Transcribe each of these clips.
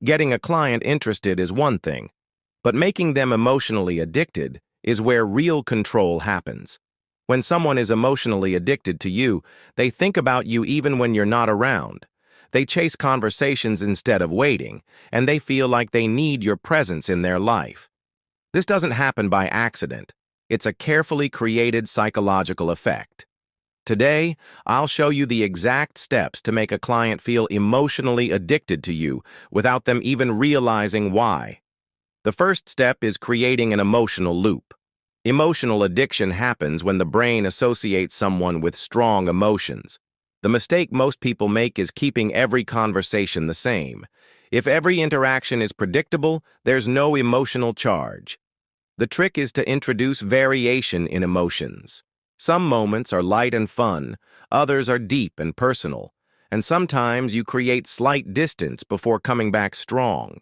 Getting a client interested is one thing, but making them emotionally addicted is where real control happens. When someone is emotionally addicted to you, they think about you even when you're not around. They chase conversations instead of waiting, and they feel like they need your presence in their life. This doesn't happen by accident. It's a carefully created psychological effect. Today, I'll show you the exact steps to make a client feel emotionally addicted to you without them even realizing why. The first step is creating an emotional loop. Emotional addiction happens when the brain associates someone with strong emotions. The mistake most people make is keeping every conversation the same. If every interaction is predictable, there's no emotional charge. The trick is to introduce variation in emotions. Some moments are light and fun, others are deep and personal, and sometimes you create slight distance before coming back strong.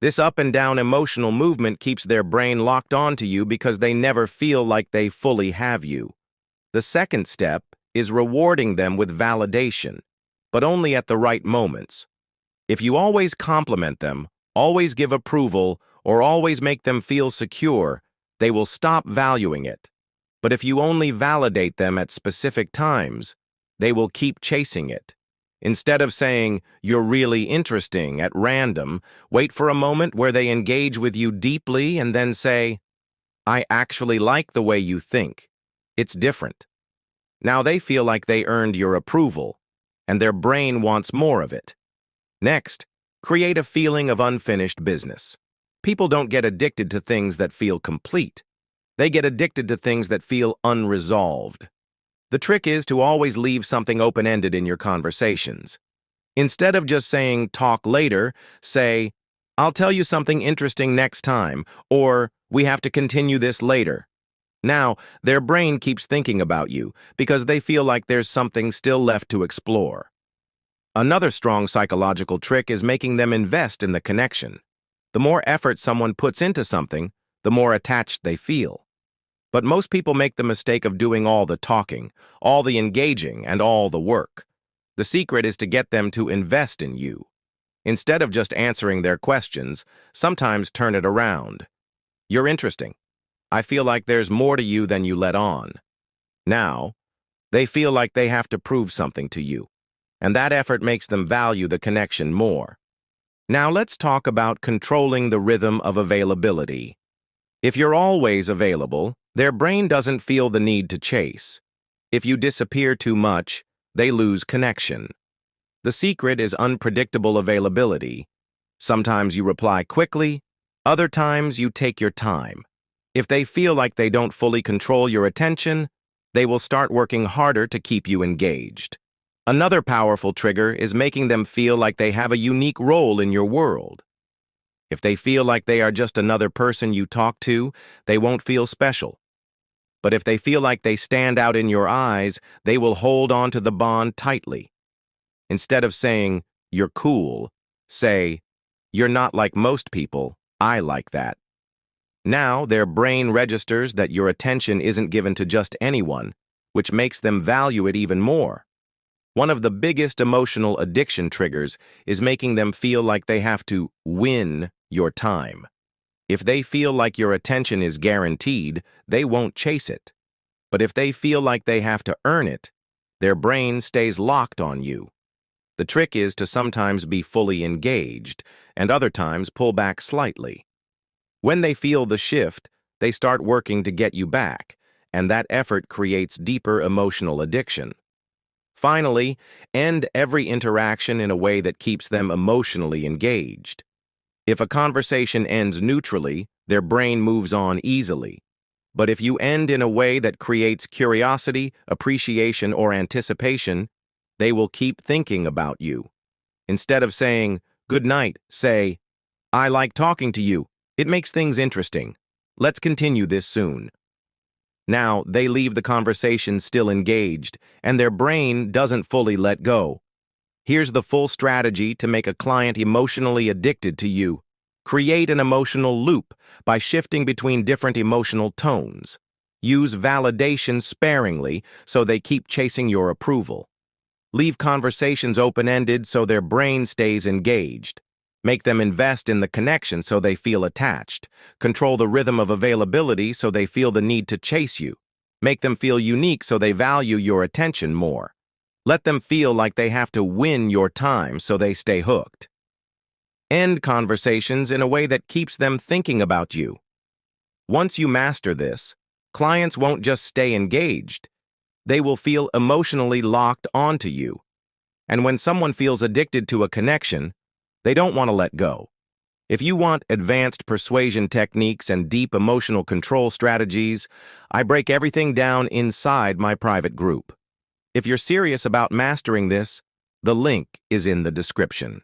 This up and down emotional movement keeps their brain locked onto you because they never feel like they fully have you. The second step is rewarding them with validation, but only at the right moments. If you always compliment them, always give approval, or always make them feel secure, they will stop valuing it. But if you only validate them at specific times, they will keep chasing it. Instead of saying, "You're really interesting," at random, wait for a moment where they engage with you deeply and then say, "I actually like the way you think. It's different." Now they feel like they earned your approval, and their brain wants more of it. Next, create a feeling of unfinished business. People don't get addicted to things that feel complete. They get addicted to things that feel unresolved. The trick is to always leave something open-ended in your conversations. Instead of just saying, "Talk later," say, "I'll tell you something interesting next time," or "We have to continue this later." Now, their brain keeps thinking about you because they feel like there's something still left to explore. Another strong psychological trick is making them invest in the connection. The more effort someone puts into something, the more attached they feel. But most people make the mistake of doing all the talking, all the engaging, and all the work. The secret is to get them to invest in you. Instead of just answering their questions, sometimes turn it around. "You're interesting. I feel like there's more to you than you let on." Now, they feel like they have to prove something to you, and that effort makes them value the connection more. Now let's talk about controlling the rhythm of availability. If you're always available, their brain doesn't feel the need to chase. If you disappear too much, they lose connection. The secret is unpredictable availability. Sometimes you reply quickly, other times you take your time. If they feel like they don't fully control your attention, they will start working harder to keep you engaged. Another powerful trigger is making them feel like they have a unique role in your world. If they feel like they are just another person you talk to, they won't feel special. But if they feel like they stand out in your eyes, they will hold on to the bond tightly. Instead of saying, "You're cool," say, "You're not like most people. I like that." Now their brain registers that your attention isn't given to just anyone, which makes them value it even more. One of the biggest emotional addiction triggers is making them feel like they have to win your time. If they feel like your attention is guaranteed, they won't chase it. But if they feel like they have to earn it, their brain stays locked on you. The trick is to sometimes be fully engaged, and other times pull back slightly. When they feel the shift, they start working to get you back, and that effort creates deeper emotional addiction. Finally, end every interaction in a way that keeps them emotionally engaged. If a conversation ends neutrally, their brain moves on easily. But if you end in a way that creates curiosity, appreciation, or anticipation, they will keep thinking about you. Instead of saying, "Good night," say, "I like talking to you. It makes things interesting. Let's continue this soon." Now, they leave the conversation still engaged, and their brain doesn't fully let go. Here's the full strategy to make a client emotionally addicted to you. Create an emotional loop by shifting between different emotional tones. Use validation sparingly so they keep chasing your approval. Leave conversations open-ended so their brain stays engaged. Make them invest in the connection so they feel attached. Control the rhythm of availability so they feel the need to chase you. Make them feel unique so they value your attention more. Let them feel like they have to win your time so they stay hooked. End conversations in a way that keeps them thinking about you. Once you master this, clients won't just stay engaged. They will feel emotionally locked onto you. And when someone feels addicted to a connection, they don't want to let go. If you want advanced persuasion techniques and deep emotional control strategies, I break everything down inside my private group. If you're serious about mastering this, the link is in the description.